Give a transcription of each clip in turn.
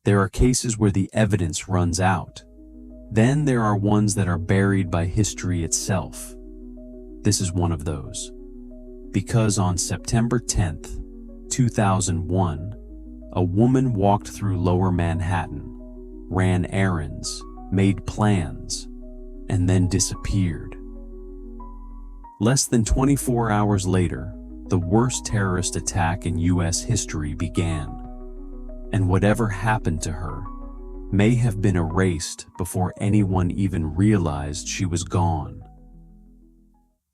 There are cases where the evidence runs out. Then there are ones that are buried by history itself. This is one of those. Because on September 10th, 2001, a woman walked through Lower Manhattan, ran errands, made plans, and then disappeared. Less than 24 hours later, the worst terrorist attack in U.S. history began. And whatever happened to her may have been erased before anyone even realized she was gone.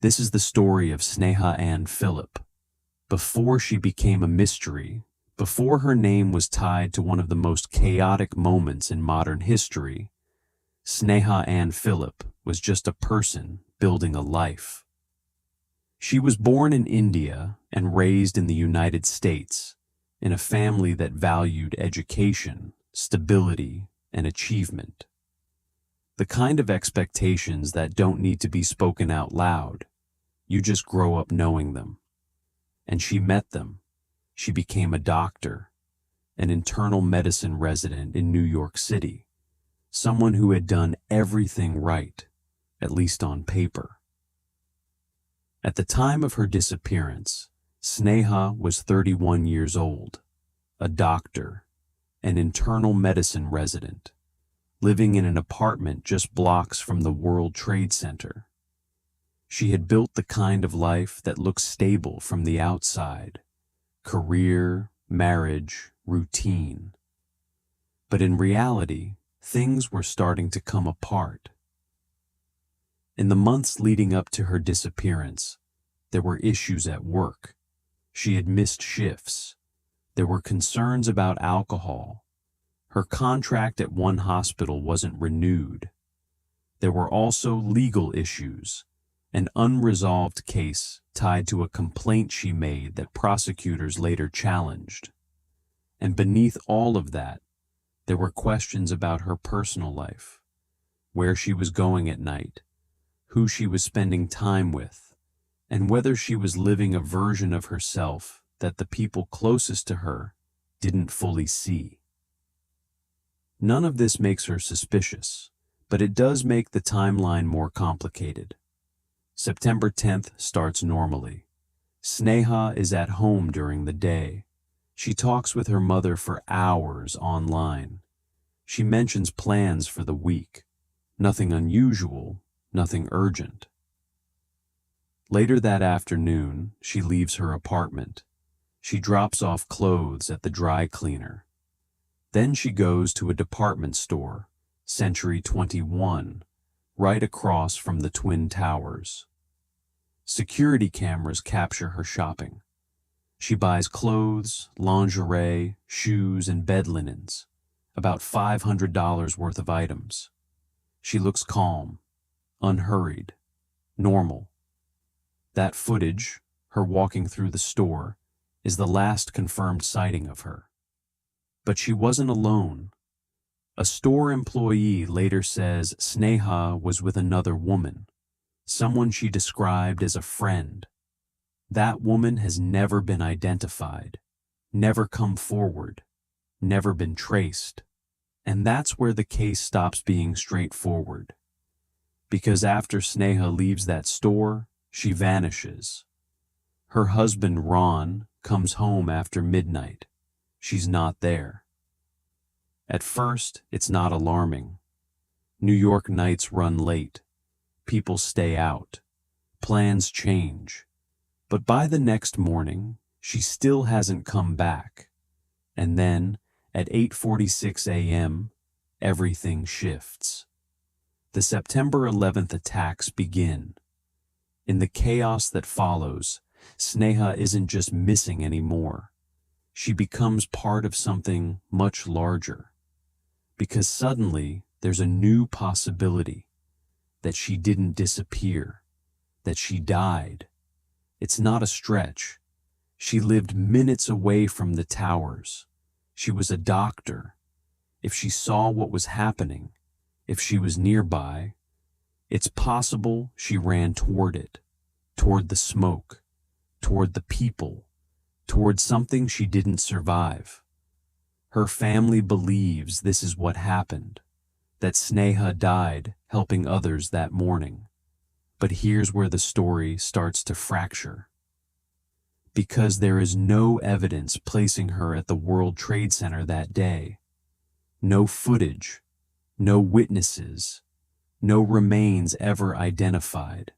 This is the story of Sneha Anne Philip. Before she became a mystery, before her name was tied to one of the most chaotic moments in modern history, Sneha Anne Philip was just a person building a life. She was born in India and raised in the United States, in a family that valued education, stability, and achievement. The kind of expectations that don't need to be spoken out loud. You just grow up knowing them. And she met them. She became a doctor, an internal medicine resident in New York City, someone who had done everything right, at least on paper. At the time of her disappearance, Sneha was 31 years old, a doctor, an internal medicine resident, living in an apartment just blocks from the World Trade Center. She had built the kind of life that looks stable from the outside: career, marriage, routine. But in reality, things were starting to come apart. In the months leading up to her disappearance, there were issues at work. She had missed shifts. There were concerns about alcohol. Her contract at one hospital wasn't renewed. There were also legal issues, an unresolved case tied to a complaint she made that prosecutors later challenged. And beneath all of that, there were questions about her personal life, where she was going at night, who she was spending time with, and whether she was living a version of herself that the people closest to her didn't fully see. None of this makes her suspicious, but it does make the timeline more complicated. September 10th starts normally. Sneha is at home during the day. She talks with her mother for hours online. She mentions plans for the week. Nothing unusual, nothing urgent. Later that afternoon, she leaves her apartment. She drops off clothes at the dry cleaner. Then she goes to a department store, Century 21, right across from the Twin Towers. Security cameras capture her shopping. She buys clothes, lingerie, shoes, and bed linens, about $500 worth of items. She looks calm, unhurried, normal. That footage, her walking through the store, is the last confirmed sighting of her. But she wasn't alone. A store employee later says Sneha was with another woman, someone she described as a friend. That woman has never been identified, never come forward, never been traced. And that's where the case stops being straightforward. Because after Sneha leaves that store, she vanishes. Her husband, Ron, comes home after midnight. She's not there. At first, it's not alarming. New York nights run late. People stay out. Plans change. But by the next morning, she still hasn't come back. And then, at 8:46 a.m., everything shifts. The September 11th attacks begin. In the chaos that follows, Sneha isn't just missing anymore. She becomes part of something much larger. Because suddenly, there's a new possibility. That she didn't disappear. That she died. It's not a stretch. She lived minutes away from the towers. She was a doctor. If she saw what was happening, if she was nearby, it's possible she ran toward it, toward the smoke, toward the people, toward something she didn't survive. Her family believes this is what happened, that Sneha died helping others that morning. But here's where the story starts to fracture. Because there is no evidence placing her at the World Trade Center that day. No footage, no witnesses, no remains ever identified.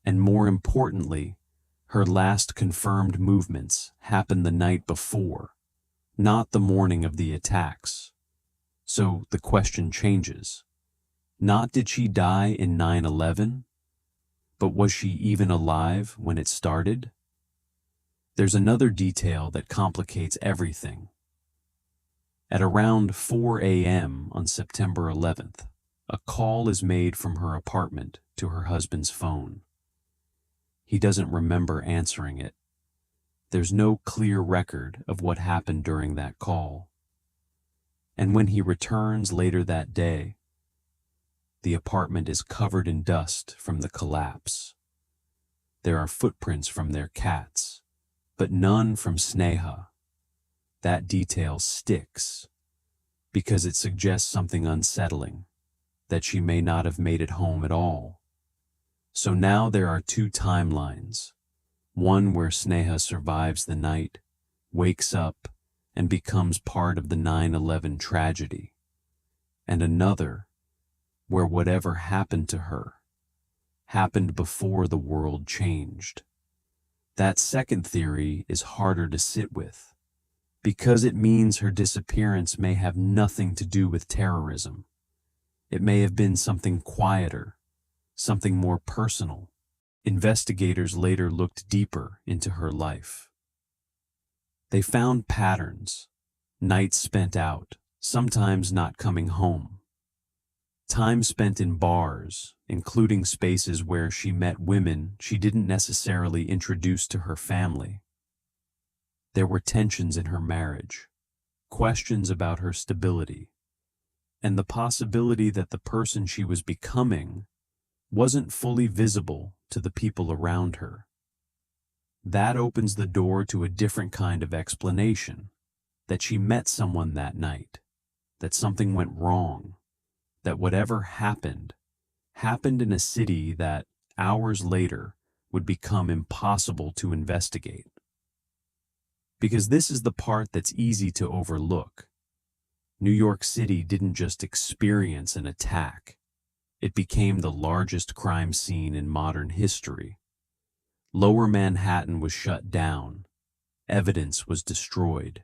And more importantly, her last confirmed movements happened the night before, not the morning of the attacks. So the question changes. Not did she die in 9/11, but was she even alive when it started? There's another detail that complicates everything. At around 4 a.m. on September 11th, a call is made from her apartment to her husband's phone. He doesn't remember answering it. There's no clear record of what happened during that call. And when he returns later that day, the apartment is covered in dust from the collapse. There are footprints from their cats, but none from Sneha. That detail sticks because it suggests something unsettling, that she may not have made it home at all. So now there are two timelines, one where Sneha survives the night, wakes up, and becomes part of the 9/11 tragedy, and another where whatever happened to her happened before the world changed. That second theory is harder to sit with, because it means her disappearance may have nothing to do with terrorism. It may have been something quieter, something more personal. Investigators later looked deeper into her life. They found patterns, nights spent out, sometimes not coming home. Time spent in bars, including spaces where she met women she didn't necessarily introduce to her family. There were tensions in her marriage, questions about her stability, and the possibility that the person she was becoming wasn't fully visible to the people around her. That opens the door to a different kind of explanation, that she met someone that night, that something went wrong, that whatever happened in a city that, hours later, would become impossible to investigate. Because this is the part that's easy to overlook. New York City didn't just experience an attack. It became the largest crime scene in modern history. Lower Manhattan was shut down. Evidence was destroyed.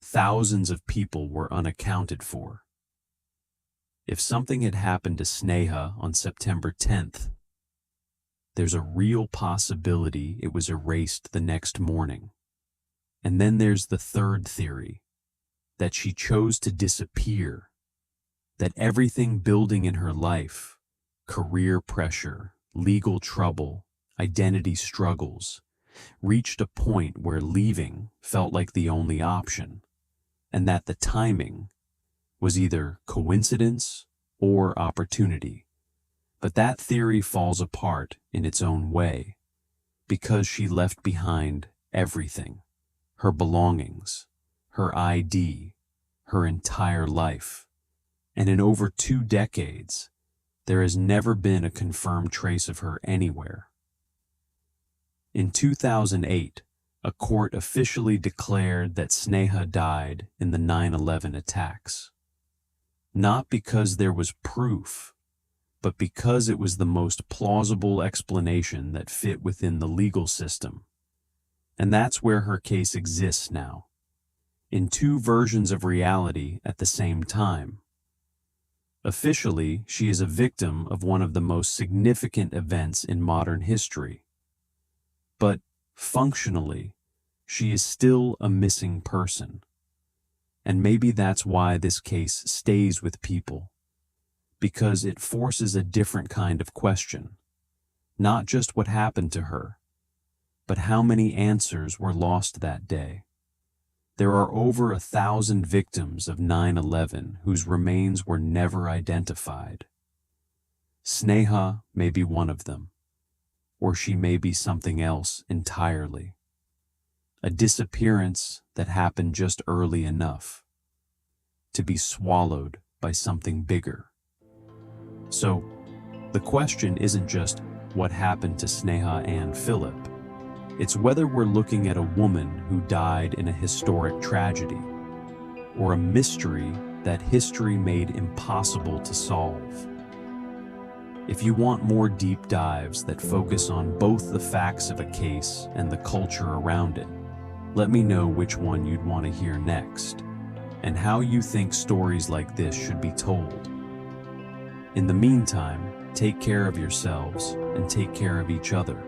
Thousands of people were unaccounted for. If something had happened to Sneha on September 10th, there's a real possibility it was erased the next morning. And then there's the third theory, that she chose to disappear, that everything building in her life, career pressure, legal trouble, identity struggles, reached a point where leaving felt like the only option, and that the timing was either coincidence or opportunity. But that theory falls apart in its own way, because she left behind everything, her belongings, her ID, her entire life. And in over 2 decades, there has never been a confirmed trace of her anywhere. In 2008, a court officially declared that Sneha died in the 9/11 attacks. Not because there was proof, but because it was the most plausible explanation that fit within the legal system. And that's where her case exists now, in 2 versions of reality at the same time. Officially, she is a victim of one of the most significant events in modern history. But functionally, she is still a missing person. And maybe that's why this case stays with people, because it forces a different kind of question. Not just what happened to her, but how many answers were lost that day. There are over 1,000 victims of 9/11 whose remains were never identified. Sneha may be one of them, or she may be something else entirely. A disappearance that happened just early enough, to be swallowed by something bigger. So, the question isn't just what happened to Sneha Anne Philip. It's whether we're looking at a woman who died in a historic tragedy, or a mystery that history made impossible to solve. If you want more deep dives that focus on both the facts of a case and the culture around it, let me know which one you'd want to hear next, and how you think stories like this should be told. In the meantime, take care of yourselves and take care of each other.